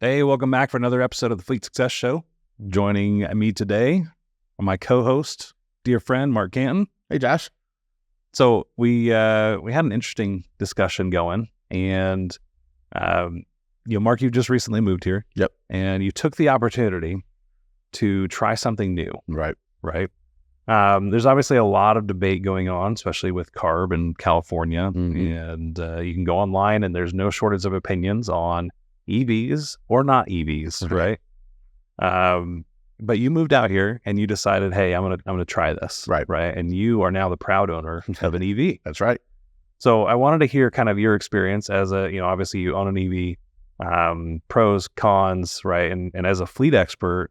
Hey, welcome back for another episode of the Fleet Success Show. Joining me today are my co-host, dear friend, Marc Canton. Hey, Josh. So we had an interesting discussion going, and Marc, you just recently moved here. Yep. And you took the opportunity to try something new. Right. There's obviously a lot of debate going on, especially with CARB in California, Mm-hmm. and you can go online, and there's no shortage of opinions on EVs or not EVs, right? But you moved out here and you decided, hey, I'm gonna try this, Right. And you are now the proud owner of an EV. That's right. So I wanted to hear kind of your experience as obviously you own an EV, pros, cons, right? And as a fleet expert,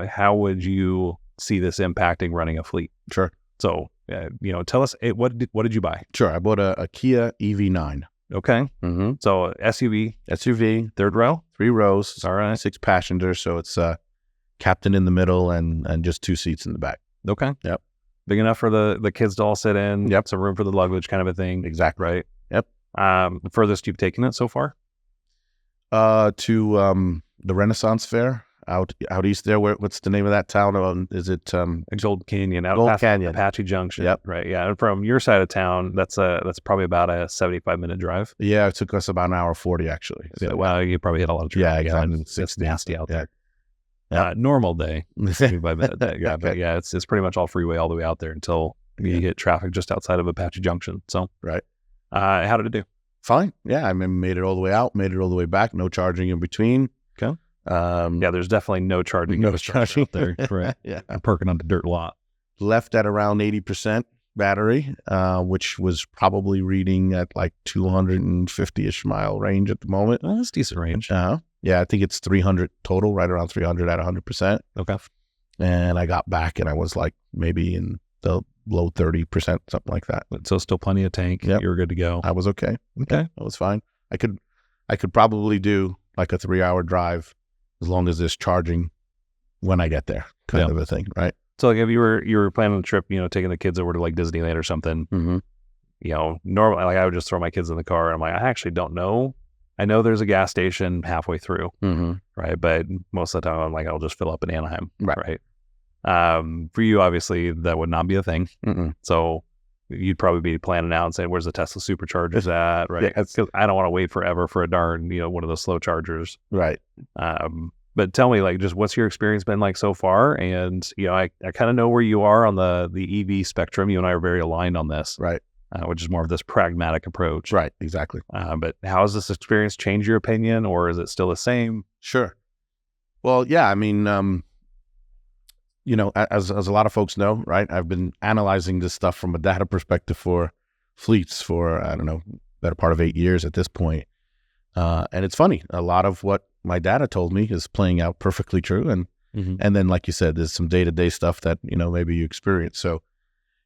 how would you see this impacting running a fleet? Sure. So, tell us, what did you buy? Sure. I bought a Kia EV9. Okay. Mm-hmm. So SUV, SUV, third row, 3 rows, all right. 6 passengers. So it's captain in the middle and just 2 seats in the back. Okay. Yep. Big enough for the kids to all sit in. Yep. Some room for the luggage, kind of a thing. Exactly. Right. Yep. The furthest you've taken it so far? To the Renaissance Fair out east there. What's the name of that town? Is it Gold Canyon, out Gold past Canyon. Apache Junction. Yep. Right. Yeah. And from your side of town, that's probably about a 75-minute drive. Yeah, it took us about an hour 40 actually. So, Yeah, well, you probably hit a lot of traffic. Yeah, exactly. It's nasty out there. Yep. Normal day, 75-minute day. Yeah, but Okay. yeah, it's pretty much all freeway all the way out there until you hit traffic just outside of Apache Junction. So, Right. How did it do? Fine. Yeah, I mean, made it all the way out, made it all the way back. No charging in between. Okay. Yeah, there's definitely no charging. No infrastructure out there. Right. Yeah. I'm parking on the dirt lot. Left at around 80% battery, which was probably reading at like 250-ish mile range at the moment. Well, that's decent range. Yeah, I think it's 300 total, right around 300 at 100%. Okay. And I got back and I was like maybe in the low 30%, something like that. So still plenty of tank. Yep. You were good to go. I was okay. Okay. I was fine. I could probably do like a 3-hour drive as long as there's charging when I get there, kind of a thing, right? So like if you were planning a trip, taking the kids over to like Disneyland or something, Mm-hmm. normally like I would just throw my kids in the car and I'm like, I actually don't know. I know there's a gas station halfway through, Mm-hmm. right? But most of the time I'm like, I'll just fill up in Anaheim, Right. For you, obviously, that would not be a thing. Mm-mm. So you'd probably be planning out and saying, where's the Tesla superchargers at, right? Yeah. Because I don't want to wait forever for a darn, one of those slow chargers. Right. But tell me, like, just what's your experience been like so far? And, I kind of know where you are on the EV spectrum. You and I are very aligned on this, Right. Which is more of this pragmatic approach. Right. Exactly. But how has this experience changed your opinion, or is it still the same? Sure. Well, yeah, I mean, as a lot of folks know, right, I've been analyzing this stuff from a data perspective for fleets for, I don't know, better part of 8 years at this point. And it's funny, a lot of what my data told me is playing out perfectly true. And and then, like you said, there's some day-to-day stuff that, maybe you experience. So,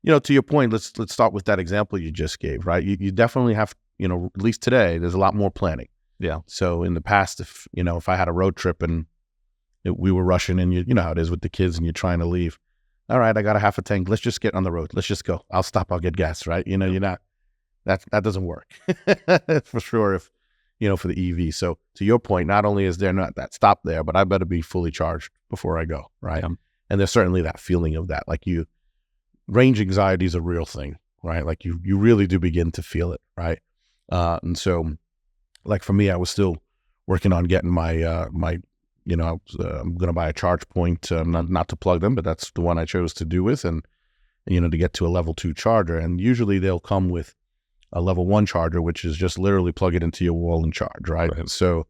to your point, let's start with that example you just gave, right? You definitely have, at least today, there's a lot more planning. Yeah. So in the past, if I had a road trip and we were rushing and you know how it is with the kids and you're trying to leave. All right, I got a half a tank. Let's just get on the road. Let's just go. I'll stop. I'll get gas, right? You're not, that doesn't work for sure if, for the EV. So to your point, not only is there not that stop there, but I better be fully charged before I go, right? Yeah. And there's certainly that feeling of that. Like range anxiety is a real thing, right? Like you really do begin to feel it, right? And so like for me, I was still working on getting my, I'm going to buy a charge point, not to plug them, but that's the one I chose to do with and to get to a level 2 charger. And usually they'll come with a level 1 charger, which is just literally plug it into your wall and charge, right? So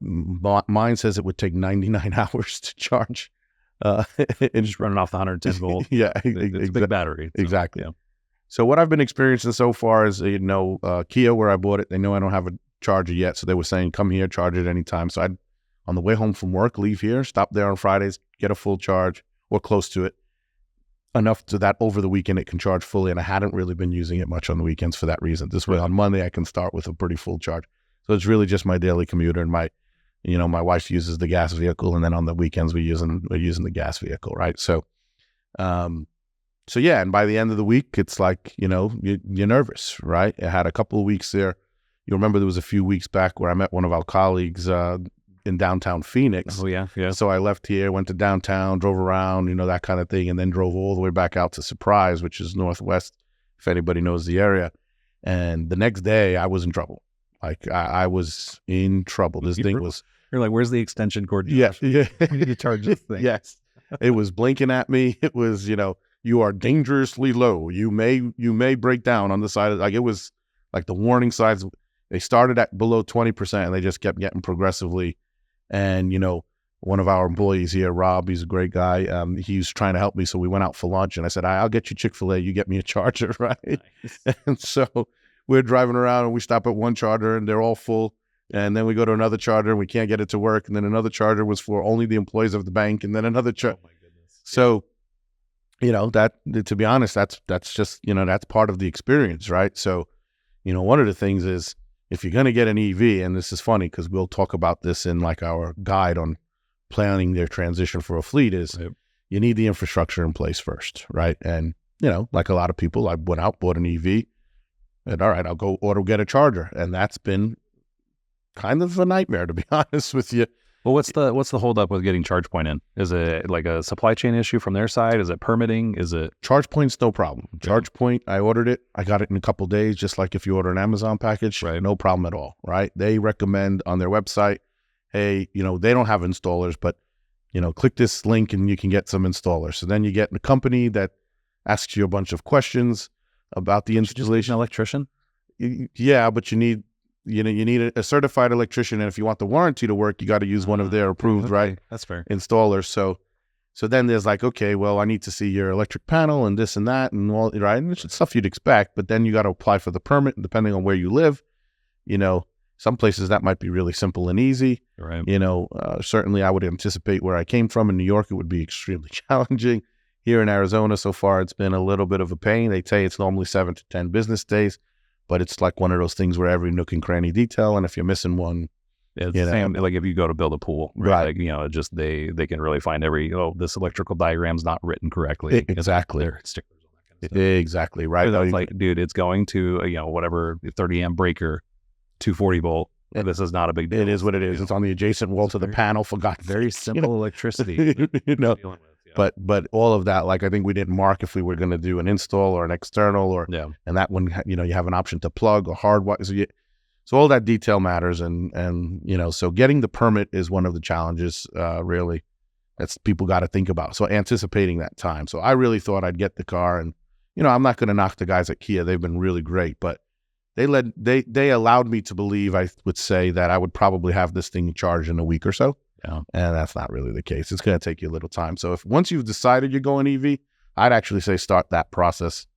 mine says it would take 99 hours to charge. And just running off the 110 volt. Yeah. It's a big battery. So, exactly. Yeah. So what I've been experiencing so far is, Kia, where I bought it, they know I don't have a charger yet. So they were saying, come here, charge it anytime. So on the way home from work, leave here, stop there on Fridays, get a full charge or close to it, enough to that over the weekend it can charge fully. And I hadn't really been using it much on the weekends for that reason. This way on Monday, I can start with a pretty full charge. So it's really just my daily commuter, and my wife uses the gas vehicle. And then on the weekends, we're using the gas vehicle. Right. So, yeah. And by the end of the week, it's like, you're nervous, right? I had a couple of weeks there. You remember there was a few weeks back where I met one of our colleagues, in downtown Phoenix. Oh yeah. So I left here, went to downtown, drove around, that kind of thing, and then drove all the way back out to Surprise, which is northwest, if anybody knows the area. And the next day, I was in trouble. Like I was in trouble. This thing was. You're like, where's the extension cord? Yeah. We need to charge this thing. Yes. It was blinking at me. It was, you are dangerously low. You may break down on the side of, like, it was like the warning signs. They started at below 20% and they just kept getting progressively. And, one of our employees here, Rob, he's a great guy. He was trying to help me. So we went out for lunch and I said, I'll get you Chick-fil-A. You get me a charger, right? Nice. And so we're driving around and we stop at one charger and they're all full. And then we go to another charger and we can't get it to work. And then another charger was for only the employees of the bank. And then another charger. Oh my goodness. So, that, to be honest, that's just, that's part of the experience, right? So, one of the things is if you're going to get an EV, and this is funny because we'll talk about this in like our guide on planning their transition for a fleet, is you need the infrastructure in place first, right? And, like a lot of people, I went out, bought an EV, and all right, I'll go get a charger. And that's been kind of a nightmare, to be honest with you. Well, what's the holdup with getting ChargePoint in? Is it like a supply chain issue from their side? Is it permitting? Is it ChargePoint's no problem. Okay. ChargePoint, I ordered it. I got it in a couple of days, just like if you order an Amazon package. Right. No problem at all. Right? They recommend on their website, hey, they don't have installers, but click this link and you can get some installers. So then you get a company that asks you a bunch of questions about the installation. Just an electrician? Yeah, but you need a certified electrician, and if you want the warranty to work, you got to use one of their approved, okay. right? That's fair. Installers. So then there's like, okay, well, I need to see your electric panel and this and that and all, right? And it's stuff you'd expect, but then you got to apply for the permit, and depending on where you live, some places that might be really simple and easy. Right. Certainly I would anticipate where I came from in New York, it would be extremely challenging. Here in Arizona, so far, it's been a little bit of a pain. They say it's normally 7 to 10 business days. But it's like one of those things where every nook and cranny detail, and if you're missing one, it's the same. Like if you go to build a pool, right? Like, just they can really find this electrical diagram's not written correctly. Exactly. There are stickers on that kind of stuff. Exactly right. It's like, dude, it's going to whatever 30 amp breaker, 240 volt. This is not a big deal. It is what it is. It's on the adjacent wall to the panel. For God's sake, very simple electricity. But all of that, like I think we didn't mark if we were going to do an install or an external, and that one, you have an option to plug or hardwire. So all that detail matters, and so getting the permit is one of the challenges, really, that's people got to think about. So anticipating that time. So I really thought I'd get the car, and I'm not going to knock the guys at Kia; they've been really great, but they allowed me to believe, I would say, that I would probably have this thing charged in a week or so. Yeah. And that's not really the case. It's going to take you a little time. So if once you've decided you're going EV, I'd actually say start that process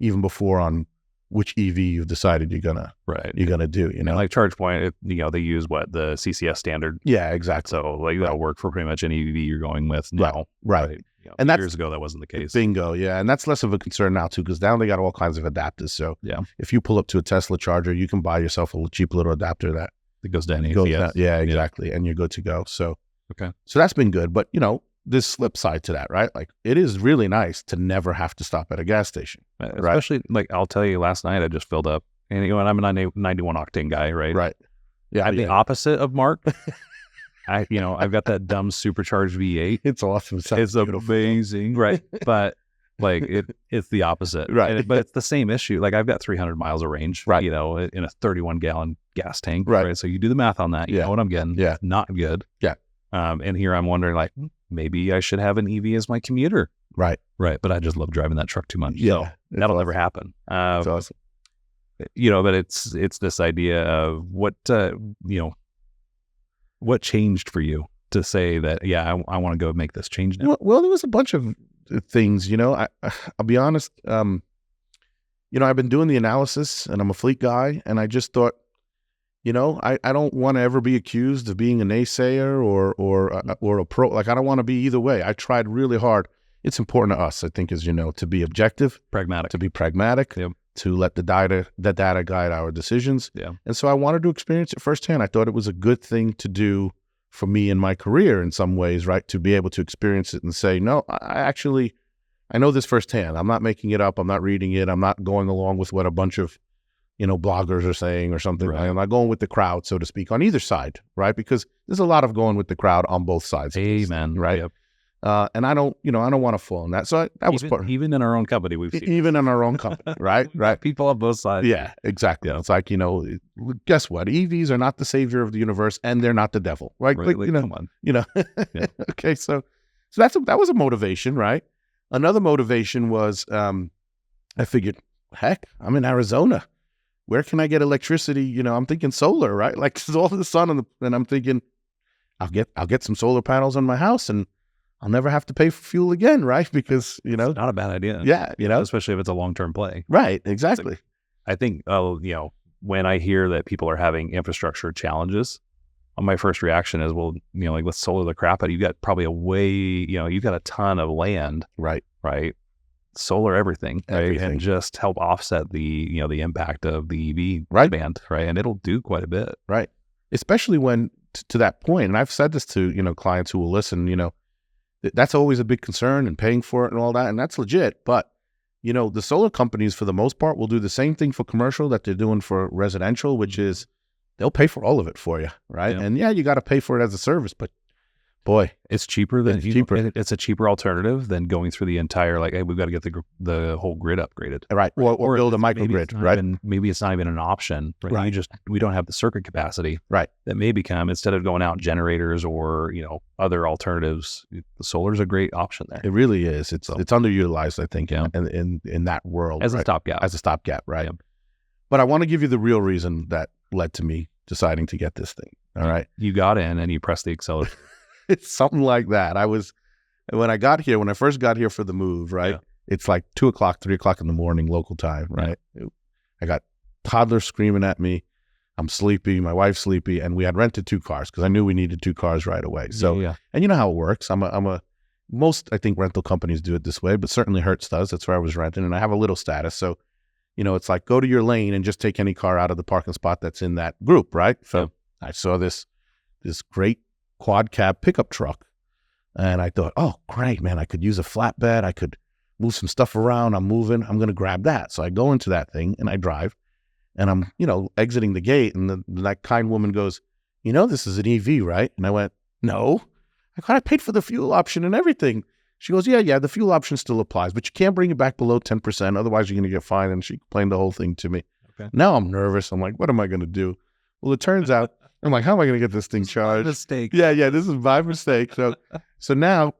even before on which EV you've decided you're gonna do. Like ChargePoint, they use the CCS standard. Yeah, exactly. So that'll work for pretty much any EV you're going with now. Right. And that's, years ago that wasn't the case. Bingo. Yeah, and that's less of a concern now too, because now they got all kinds of adapters. So if you pull up to a Tesla charger, you can buy yourself a cheap little adapter that goes down ACS. Yeah, exactly. And you're good to go. So that's been good. But this flip side to that, right? Like it is really nice to never have to stop at a gas station. Especially like I'll tell you, last night I just filled up, and and I'm a 91 octane guy, right? Right. Yeah. I'm the opposite of Mark. I've got that dumb supercharged V8. It's awesome. It's amazing, right? But like it's the opposite, right? But it's the same issue. Like I've got 300 miles of range, right? In a 31 gallon gas tank, right? So you do the math on that. You know what I'm getting. Yeah. It's not good. Yeah. And here I'm wondering, like, maybe I should have an EV as my commuter. Right. But I just love driving that truck too much. Yeah. So that'll never happen. It's awesome. But it's this idea of what changed for you to say that, I want to go make this change now. Well, there was a bunch of things, I'll be honest. I've been doing the analysis and I'm a fleet guy, and I just thought, I don't want to ever be accused of being a naysayer or a pro. Like, I don't want to be either way. I tried really hard. It's important to us, I think, as to be objective, pragmatic, to be pragmatic, to let the data guide our decisions. Yeah. And so I wanted to experience it firsthand. I thought it was a good thing to do for me in my career in some ways, right? To be able to experience it and say, no, I know this firsthand. I'm not making it up. I'm not reading it. I'm not going along with what a bunch of, bloggers are saying or something. Right. I'm not going with the crowd, so to speak, on either side, right? Because there's a lot of going with the crowd on both sides. Amen. Right. Yep. And I don't want to fall in that. So that was part. Even in our own company, we've seen Even in our own company, right? Right. People on both sides. Yeah, exactly. Yeah. It's like, guess what? EVs are not the savior of the universe, and they're not the devil, right? Right. Like, Come on. Yeah. Okay. So that was a motivation, right? Another motivation was, I figured, heck, I'm in Arizona. Where can I get electricity? I'm thinking solar, right? Like, there's all the sun and I'm thinking, I'll get some solar panels on my house, and I'll never have to pay for fuel again, right? Because, It's not a bad idea. Yeah, especially if it's a long-term play. Right, exactly. I think, when I hear that people are having infrastructure challenges, my first reaction is, well, like, let's solar the crap out of you. You've got probably you've got a ton of land. Right. Solar everything, right? Everything. And just help offset the, the impact of the EV Right. demand, right? And it'll do quite a bit. Right. Especially when, to that point, and I've said this to, clients who will listen, that's always a big concern, and paying for it and all that. And that's legit. But, the solar companies, for the most part, will do the same thing for commercial that they're doing for residential, which is they'll pay for all of it for you. Right. Yeah. And you got to pay for it as a service, but boy, it's cheaper than cheaper. It's a cheaper alternative than going through the entire, like, hey, we've got to get the whole grid upgraded. Right. Or build a microgrid. Right. Maybe it's not even an option. Right. We don't have the circuit capacity. Right. That may become, instead of going out generators or, other alternatives, the solar's a great option there. It really is. It's underutilized, I think, in that world. As a stopgap. As a stopgap, right? Yeah. But I want to give you the real reason that led to me deciding to get this thing. All right. You got in and you pressed the accelerator. It's something like that. When I first got here for the move, right? Yeah. It's like 2 o'clock, 3 o'clock in the morning, local time, right? Yeah. I got toddlers screaming at me. I'm sleepy. My wife's sleepy. And we had rented 2 cars because I knew we needed 2 cars right away. So, and you know how it works. Most, I think, rental companies do it this way, but certainly Hertz does. That's where I was renting. And I have a little status. So, it's like, go to your lane and just take any car out of the parking spot that's in that group, right? So I saw this great quad cab pickup truck, and I thought, oh, great, man, I could use a flatbed. I could move some stuff around. I'm going to grab that. So I go into that thing and I drive, and I'm, exiting the gate, and that kind woman goes, this is an EV, right? And I went, no. I paid for the fuel option and everything. She goes, yeah, the fuel option still applies, but you can't bring it back below 10%. Otherwise, you're going to get fined. And she explained the whole thing to me. Okay. Now I'm nervous. I'm like, what am I going to do? Well, it turns out, I'm like, how am I going to get this thing charged? Mistake. Yeah, this is my mistake. So now,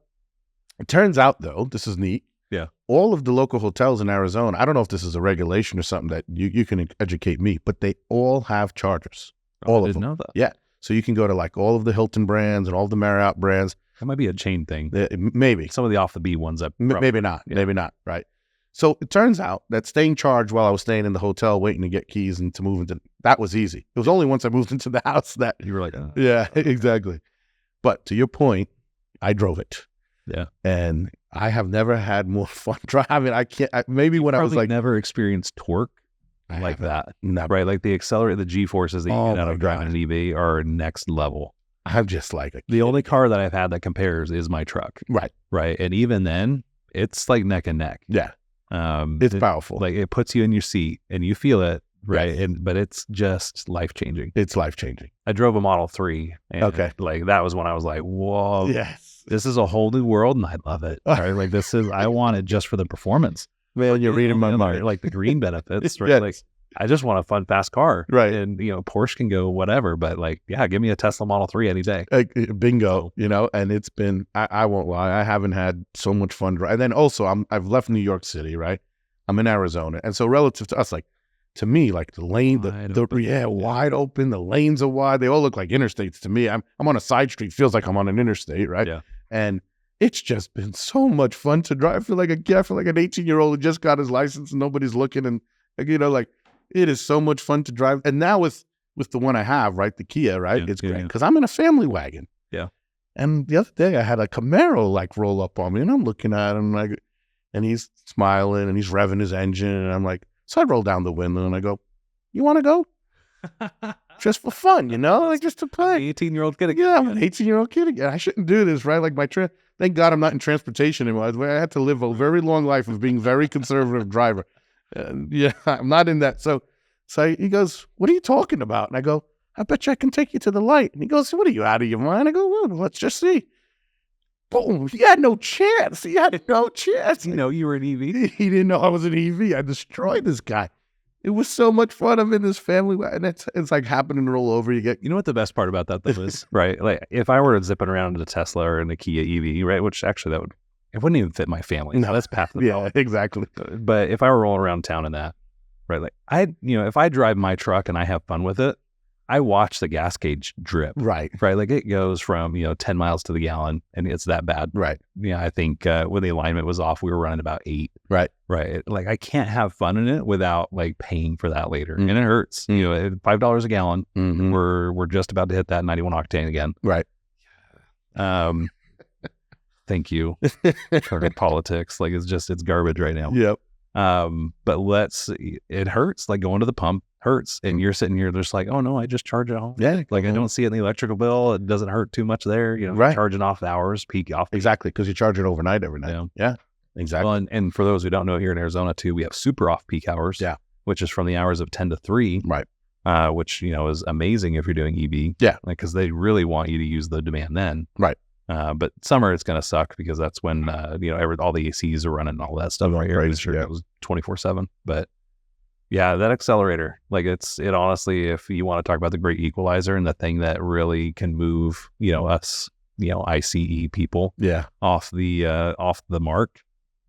it turns out, though, this is neat. Yeah. All of the local hotels in Arizona, I don't know if this is a regulation or something that you can educate me, but they all have chargers. All of them. I didn't know that. Yeah. So you can go to like all of the Hilton brands and all of the Marriott brands. That might be a chain thing. Maybe. Some of the off the beat ones. Maybe not. Yeah. Maybe not. Right. So it turns out that staying charged while I was staying in the hotel, waiting to get keys and to move into, that was easy. It was only once I moved into the house that you were like, yeah, exactly. But to your point, I drove it. Yeah. And I have never had more fun driving. I can't, maybe when I was like, never experienced torque like that. Never. Right. Like the accelerator, the G forces that you get out of driving an EV are next level. I'm just like the only car that I've had that compares is my truck. Right. Right. And even then, it's like neck and neck. Yeah. It's powerful. Like it puts you in your seat and you feel it. Right. Yes. But it's just life changing. It's life changing. I drove a Model 3. And like that was when I was like, whoa. Yes. This is a whole new world and I love it. Right. Like I want it just for the performance. Man, you're reading my mind. Like the green benefits. Right. Yes. Like I just want a fun, fast car. Right. And, Porsche can go whatever, but like, yeah, give me a Tesla Model 3 any day. Bingo, and it's been, I won't lie, I haven't had so much fun. And then also, I've left New York City, right? I'm in Arizona. And so relative to us, like, to me, like the lane, wide open, the lanes are wide. They all look like interstates to me. I'm on a side street, feels like I'm on an interstate, right? Yeah. And it's just been so much fun to drive. I feel like an 18-year-old who just got his license and nobody's looking. And, like, it is so much fun to drive. And now with the one I have, right, the Kia, right, it's great because I'm in a family wagon. Yeah. And the other day I had a Camaro like roll up on me and I'm looking at him like, and he's smiling and he's revving his engine. And I'm like, so I roll down the window and I go, you want to go? Just for fun, like just to play. 18-year-old kid again. Yeah, I'm an 18-year-old kid again. I shouldn't do this, right? Like thank God I'm not in transportation anymore. I had to live a very long life of being a very conservative driver. Yeah, I'm not in that. So So he goes, what are you talking about? And I go, I bet you I can take you to the light. And he goes, what are you, out of your mind? I go, well, let's just see. Boom. He had no chance. He had no chance. You know, you were an EV. He didn't know I was an EV. I destroyed this guy. It was so much fun. I'm in this family, and it's like happening to roll over. You know what the best part about that though is, right? Like if I were zipping around in a Tesla or in a Kia EV, right? Which actually it wouldn't even fit my family. No, that's past the yeah, exactly. But if I were rolling around town in that, right? Like if I drive my truck and I have fun with it, I watch the gas gauge drip. Right. Like it goes from, 10 miles to the gallon and it's that bad. Right. Yeah. I think when the alignment was off, we were running about 8. Right. Right. Like I can't have fun in it without like paying for that later. And it hurts. At $5 a gallon. We're just about to hit that 91 octane again. Right. Thank you. Target politics. Like it's garbage right now. Yep. But it hurts. Like going to the pump hurts. And you're sitting here just like, oh no, I just charge it home. Yeah. Like I don't see it in the electrical bill. It doesn't hurt too much there. Right. Charging off hours, peak off. Exactly. Because you charge it overnight every night. Yeah. Exactly. Well, and for those who don't know, here in Arizona too, we have super off peak hours. Yeah. Which is from the hours of 10 to 3. Right. Which, is amazing if you're doing EV. Yeah. Like, cause they really want you to use the demand then. Right. But summer it's going to suck because that's when, all the ACs are running and all that stuff. Right here. It was 24/7, but yeah, that accelerator, like it honestly, if you want to talk about the great equalizer and the thing that really can move, us, ICE people off the mark,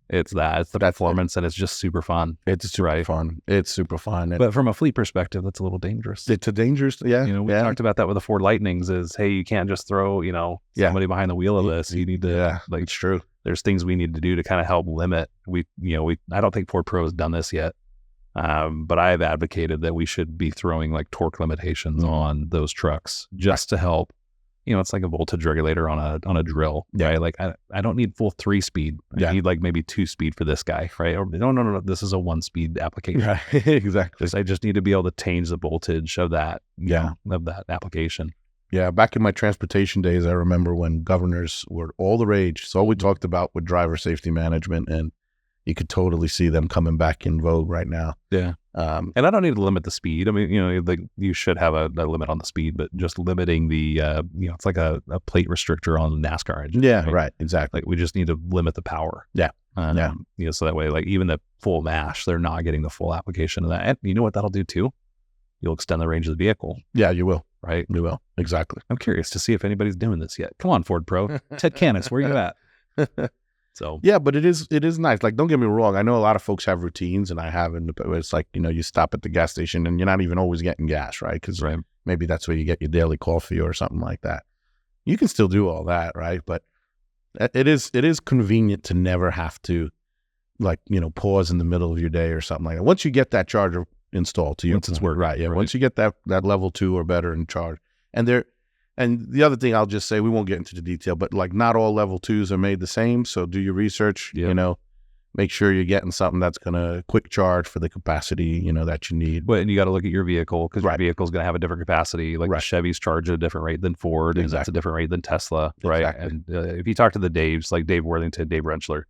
it's the performance and it's just super fun. It's super fun. It's super fun. But from a fleet perspective, that's a little dangerous. It's a dangerous, yeah. We talked about that with the Ford Lightnings is, hey, you can't just throw, somebody behind the wheel of this. You need to, it's true. There's things we need to do to kind of help limit. I don't think Ford Pro has done this yet. But I've advocated that we should be throwing like torque limitations on those trucks just to help. It's like a voltage regulator on a drill, right? Like I don't need full 3 speed. I need like maybe 2 speed for this guy, right? Or no. This is a 1 speed application. Right. Exactly. I just need to be able to change the voltage of that, of that application. Yeah. Back in my transportation days, I remember when governors were all the rage. So all we talked about with driver safety management, and you could totally see them coming back in vogue right now. Yeah. And I don't need to limit the speed. I mean, you should have a limit on the speed, but just limiting the, it's like a plate restrictor on the NASCAR engine. Yeah, right. Exactly. Like we just need to limit the power. Yeah. So that way, like even the full mash, they're not getting the full application of that. And you know what that'll do too? You'll extend the range of the vehicle. Yeah, you will. Right? You will. Exactly. I'm curious to see if anybody's doing this yet. Come on, Ford Pro. Ted Canis, where you at? So yeah, but it is nice. Like, don't get me wrong. I know a lot of folks have routines, and I haven't. But it's like, you stop at the gas station, and you're not even always getting gas, right? Because maybe that's where you get your daily coffee or something like that. You can still do all that, right? But it is convenient to never have to, like, pause in the middle of your day or something like that. Once you get that charger installed to you, once it's working, right? Yeah, once you get that level 2 or better in charge, and the other thing I'll just say, we won't get into the detail, but like not all level 2s are made the same. So do your research, make sure you're getting something that's going to quick charge for the capacity, that you need. But you got to look at your vehicle because your vehicle is going to have a different capacity. Like the Chevys charge at a different rate than Ford. And that's a different rate than Tesla, right? Exactly. And if you talk to the Daves, like Dave Worthington, Dave Rentschler,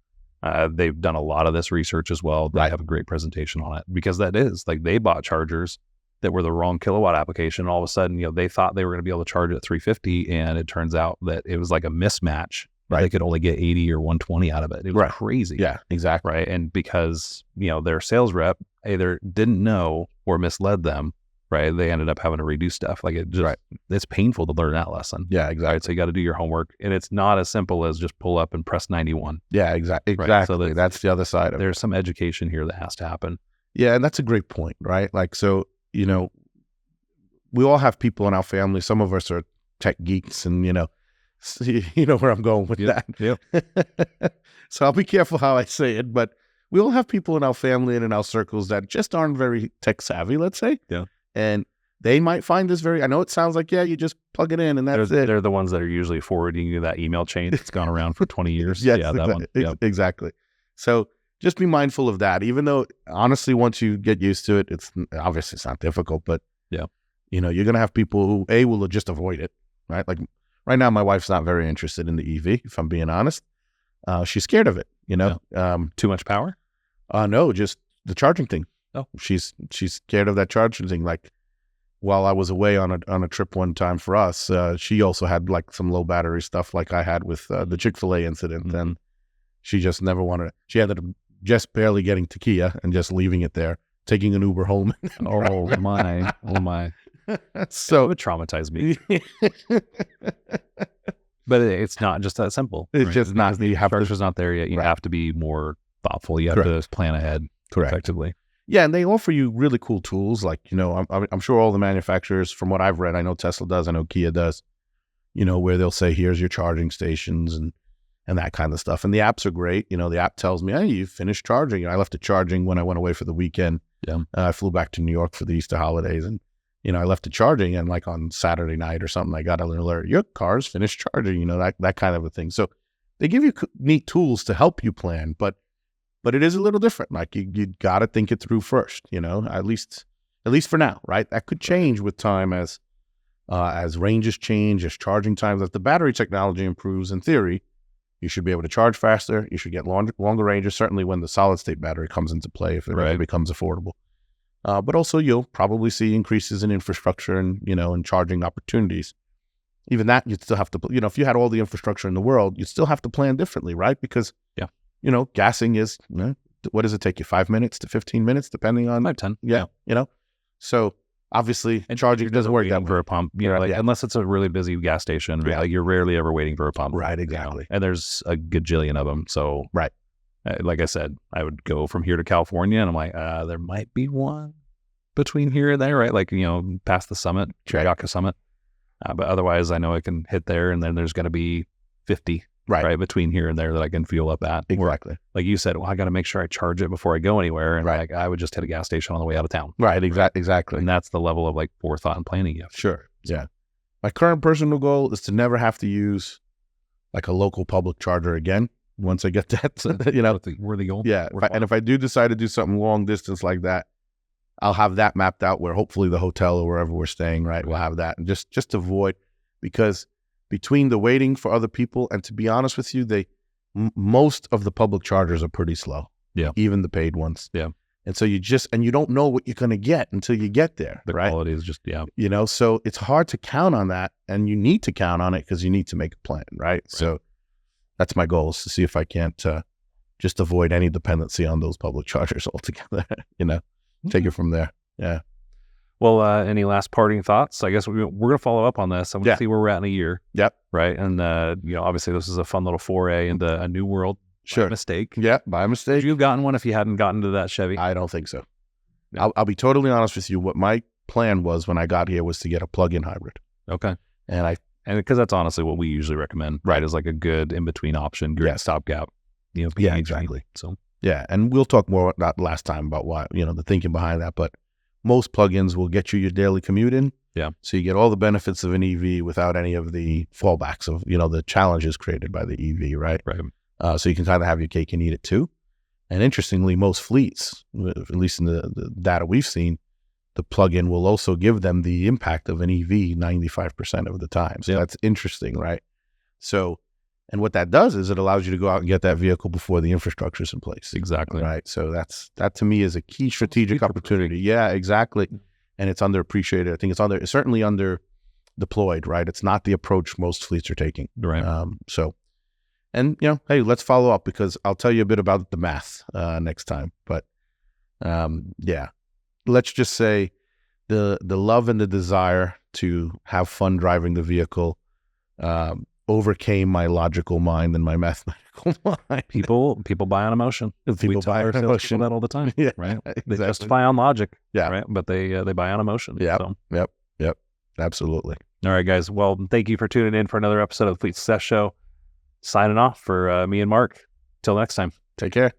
they've done a lot of this research as well. They have a great presentation on it because that is like they bought chargers that were the wrong kilowatt application. All of a sudden, they thought they were going to be able to charge at 350, and it turns out that it was like a mismatch. Right. They could only get 80 or 120 out of it. It was crazy. Yeah, exactly. Right. And because, their sales rep either didn't know or misled them, right, they ended up having to redo stuff. Like it just, it's painful to learn that lesson. Yeah, exactly. Right? So you got to do your homework, and it's not as simple as just pull up and press 91. Yeah, exactly. Right? So that's the other side of it. There's some education here that has to happen. Yeah, and that's a great point, right? Like, so, we all have people in our family. Some of us are tech geeks, and you know where I'm going with that. Yeah. So I'll be careful how I say it, but we all have people in our family and in our circles that just aren't very tech savvy, let's say. Yeah. And they might find this I know it sounds like, you just plug it in and that's it. They're the ones that are usually forwarding you that email chain that's gone around for 20 years. Yes, yeah, that one. Yep. Exactly. So just be mindful of that, even though honestly, once you get used to it, it's not difficult, but you're going to have people who will just avoid it, right? Like right now, my wife's not very interested in the EV, if I'm being honest. She's scared of it, Too much power? No, just the charging thing. Oh. She's scared of that charging thing. Like, while I was away on a trip one time for us, she also had like some low battery stuff like I had with the Chick-fil-A incident. And she just never wanted it. She ended up just barely getting to Kia and just leaving it there, taking an Uber home. Oh my. So it would traumatize me. But it's not just that simple. It's just not. The charger's not there yet. You have to be more thoughtful. You have to plan ahead effectively. Yeah, and they offer you really cool tools. Like, I'm sure all the manufacturers, from what I've read, I know Tesla does, I know Kia does, where they'll say, here's your charging stations and that kind of stuff. And the apps are great. The app tells me, hey, you finished charging. I left it charging when I went away for the weekend. Yeah. I flew back to New York for the Easter holidays, and I left it charging, and like on Saturday night or something, I got an alert, your car's finished charging, that kind of a thing. So they give you neat tools to help you plan, but it is a little different. Like you got to think it through first, at least for now, right? That could change with time as ranges change, as charging times, as the battery technology improves. In theory, you should be able to charge faster. You should get longer ranges, certainly when the solid state battery comes into play, if it ever becomes affordable. But also you'll probably see increases in infrastructure and, and charging opportunities. Even that, you'd still have to, if you had all the infrastructure in the world, you'd still have to plan differently, right? Because, gassing is, what does it take you? 5 minutes to 15 minutes, depending on 5-10. Yeah. So obviously and charging doesn't work that for a pump, unless it's a really busy gas station, right? Like you're rarely ever waiting for a pump. Right. Exactly. And there's a gajillion of them. So, right. Like I said, I would go from here to California, and I'm like, there might be one between here and there, right? Like, past the summit, Chiriaca Summit. But otherwise, I know I can hit there, and then there's going to be 50 right between here and there that I can fuel up at. Exactly. Or, like you said, well, I got to make sure I charge it before I go anywhere. And like, I would just hit a gas station on the way out of town. Right. Exactly. And that's the level of like forethought and planning you have. Sure. Yeah. My current personal goal is to never have to use like a local public charger again. Once I get that, worthy goal. Yeah. If I do decide to do something long distance like that, I'll have that mapped out where hopefully the hotel or wherever we're staying, right, will have that. And just avoid, because between the waiting for other people, and to be honest with you, most of the public chargers are pretty slow. Yeah. Even the paid ones. Yeah. And so you don't know what you're going to get until you get there. The right? quality is just, so it's hard to count on that, and you need to count on it because you need to make a plan, right? So that's my goal, is to see if I can't just avoid any dependency on those public chargers altogether, take it from there. Yeah. Well, any last parting thoughts? I guess we're going to follow up on this. I'm going to see where we're at in a year. Yep. Right. And, obviously this is a fun little foray into a new world. Sure. By mistake. Yeah. By mistake. Would you have gotten one if you hadn't gotten to that Chevy? I don't think so. No. I'll be totally honest with you. What my plan was when I got here was to get a plug-in hybrid. Okay. And because that's honestly what we usually recommend, right? Is like a good in-between option, great stopgap. Yeah, exactly. So. Yeah, and we'll talk more about last time about why, the thinking behind that. But most plugins will get you your daily commute in. Yeah. So you get all the benefits of an EV without any of the fallbacks of, the challenges created by the EV, right? Right. So you can kind of have your cake and eat it too. And interestingly, most fleets, at least in the data we've seen, the plug-in will also give them the impact of an EV 95% of the time. So that's interesting, right? So, and what that does is it allows you to go out and get that vehicle before the infrastructure is in place. Exactly. Right. So that to me is a key strategic opportunity. Yeah, exactly. And it's underappreciated. I think it's certainly under deployed, right? It's not the approach most fleets are taking. Right. And hey, let's follow up, because I'll tell you a bit about the math next time. But let's just say the love and the desire to have fun driving the vehicle overcame my logical mind and my mathematical mind. People buy on emotion. People buy on emotion. That all the time. Yeah, right. Exactly. They justify on logic. Yeah. Right. But they buy on emotion. Yeah. So. Yep. Absolutely. All right, guys. Well, thank you for tuning in for another episode of the Fleet Success Show. Signing off for me and Mark. Till next time. Take care.